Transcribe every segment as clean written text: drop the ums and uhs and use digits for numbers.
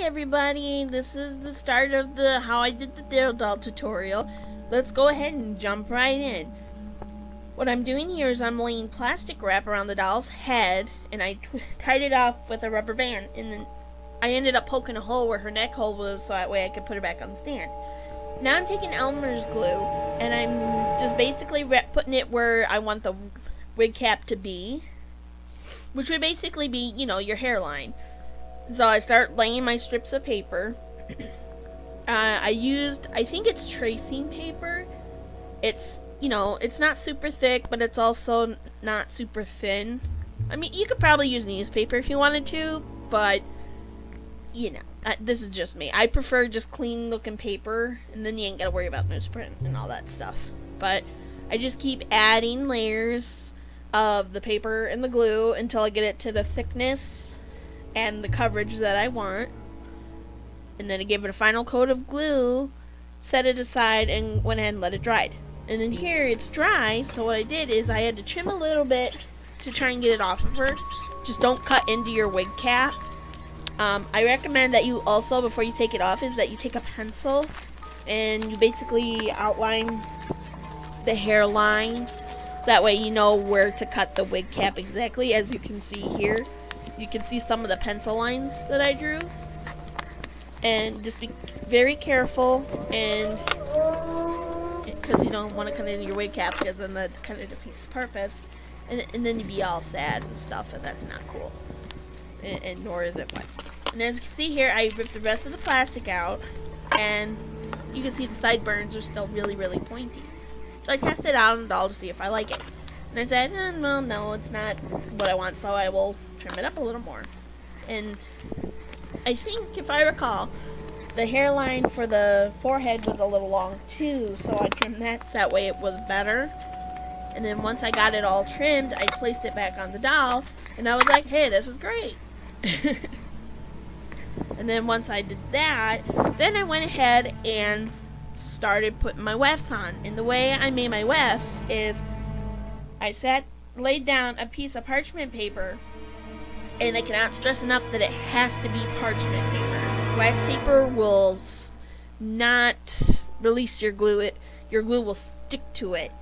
Hi everybody, this is the start of the how I did the Daryl doll tutorial. Let's go ahead and jump right in. What I'm doing here is I'm laying plastic wrap around the doll's head and I tied it off with a rubber band, and then I ended up poking a hole where her neck hole was so that way I could put her back on the stand. Now I'm taking Elmer's glue and I'm just basically putting it where I want the wig cap to be, which would basically be, you know, your hairline. So I start laying my strips of paper. I think it's tracing paper. It's, you know, it's not super thick, but it's also not super thin. I mean, you could probably use newspaper if you wanted to, but, you know, this is just me. I prefer just clean looking paper, and then you ain't gotta worry about newsprint and all that stuff. But I just keep adding layers of the paper and the glue until I get it to the thickness and the coverage that I want, and then I gave it a final coat of glue, set it aside, and went ahead and let it dry. And then here it's dry, so what I did is I had to trim a little bit to try and get it off of her. Just don't cut into your wig cap. I recommend that you also, before you take it off, is that you take a pencil and you basically outline the hairline, so that way you know where to cut the wig cap exactly. As you can see here, you can see some of the pencil lines that I drew. And just be very careful, and because you don't want to cut into your wig cap, because then that kind of defeats the purpose. And then you'd be all sad and stuff, and that's not cool. And nor is it fun. And as you can see here, I ripped the rest of the plastic out, and you can see the sideburns are still really, really pointy. So I tested it out on the doll to see if I like it. And I said, well, no, it's not what I want, so I will trim it up a little more. And I think, if I recall, the hairline for the forehead was a little long too, so I trimmed that so that way it was better. And then once I got it all trimmed, I placed it back on the doll, and I was like, hey, this is great. And then once I did that, then I went ahead and started putting my wefts on. And the way I made my wefts is I laid down a piece of parchment paper, and I cannot stress enough that it has to be parchment paper. Wax paper will not release your glue. Your glue will stick to it,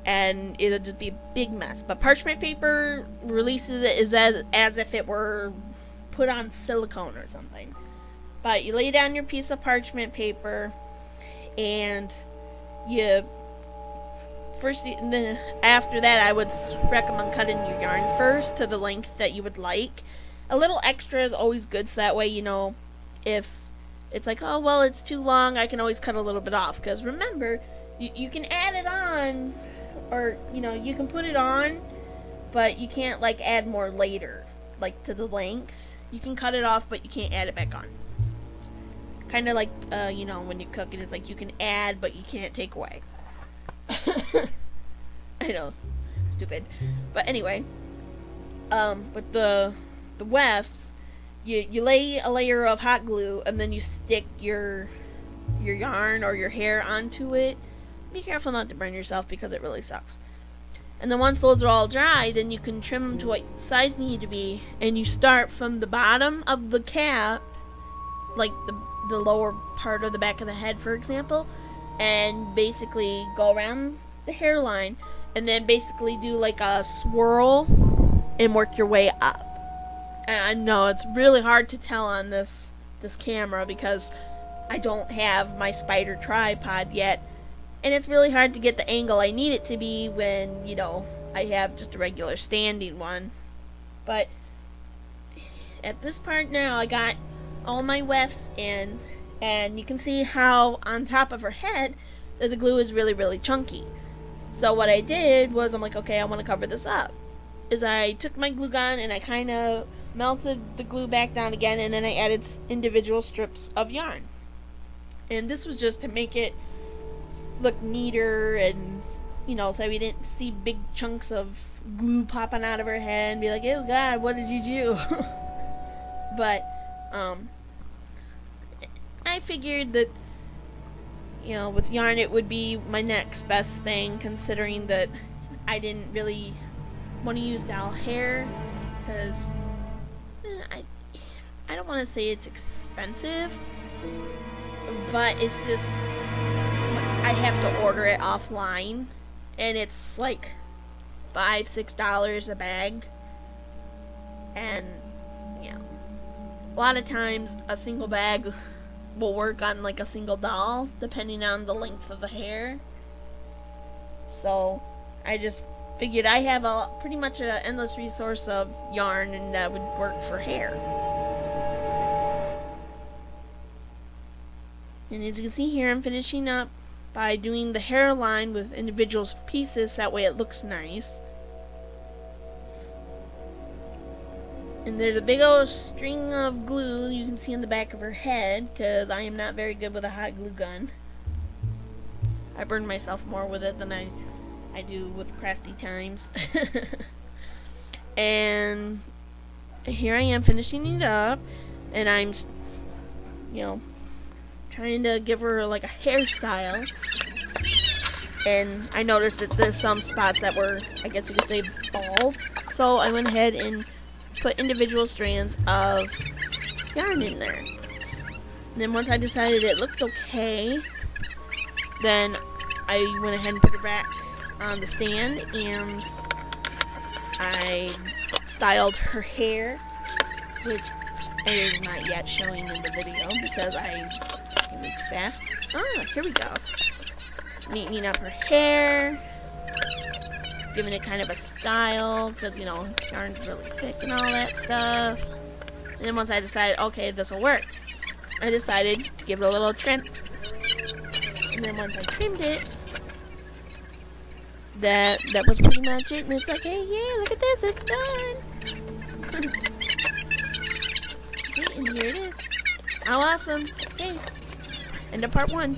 and it'll just be a big mess. But parchment paper releases it as if it were put on silicone or something. But you lay down your piece of parchment paper, and then after that, I would recommend cutting your yarn first to the length that you would like. A little extra is always good, so that way, you know, if it's like, oh, well, it's too long, I can always cut a little bit off. Because remember, you can add it on, or, you know, you can put it on, but you can't, like, add more later, like, to the length. You can cut it off, but you can't add it back on. Kind of like, you know, when you cook it, it's like you can add, but you can't take away. I know, stupid. But anyway, with the wefts, you lay a layer of hot glue, and then you stick your yarn or your hair onto it. Be careful not to burn yourself, because it really sucks. And then once those are all dry, then you can trim them to what size they need to be, and you start from the bottom of the cap, like the lower part of the back of the head, for example, and basically go around the hairline, and then basically do like a swirl and work your way up. And I know it's really hard to tell on this camera, because I don't have my spider tripod yet, and it's really hard to get the angle I need it to be when, you know, I have just a regular standing one. But at this part now, I got all my wefts in, and you can see how on top of her head that the glue is really, really chunky. So what I did was, I'm like, okay, I want to cover this up. Is I took my glue gun and I kind of melted the glue back down again, and then I added individual strips of yarn. And this was just to make it look neater, and, you know, so we didn't see big chunks of glue popping out of her head and be like, oh god, what did you do? But I figured that, you know, with yarn it would be my next best thing, considering that I didn't really want to use doll hair, because I don't want to say it's expensive, expensive, but it's just, I have to order it offline, and it's like $5-6 a bag, and yeah, a lot of times a single bag will work on like a single doll, depending on the length of the hair. So I just figured I have pretty much an endless resource of yarn, and that would work for hair. And as you can see here, I'm finishing up by doing the hairline with individual pieces, that way it looks nice. And there's a big old string of glue you can see on the back of her head, because I am not very good with a hot glue gun. I burn myself more with it than I do with crafty times. And here I am finishing it up, and I'm, you know, trying to give her like a hairstyle. And I noticed that there's some spots that were, I guess you could say, bald. So I went ahead and put individual strands of yarn in there. And then once I decided it looked okay, then I went ahead and put her back on the stand, and I styled her hair, which is not yet showing in the video because I can move fast. Ah, here we go. Neatening up her hair, giving it kind of a style, because, you know, yarn's really thick and all that stuff. And then once I decided, okay, this will work, I decided to give it a little trim. And then once I trimmed it, that was pretty much it. And it's like, hey, yeah, look at this, it's done. See, and here it is. How awesome. Okay, end of part 1.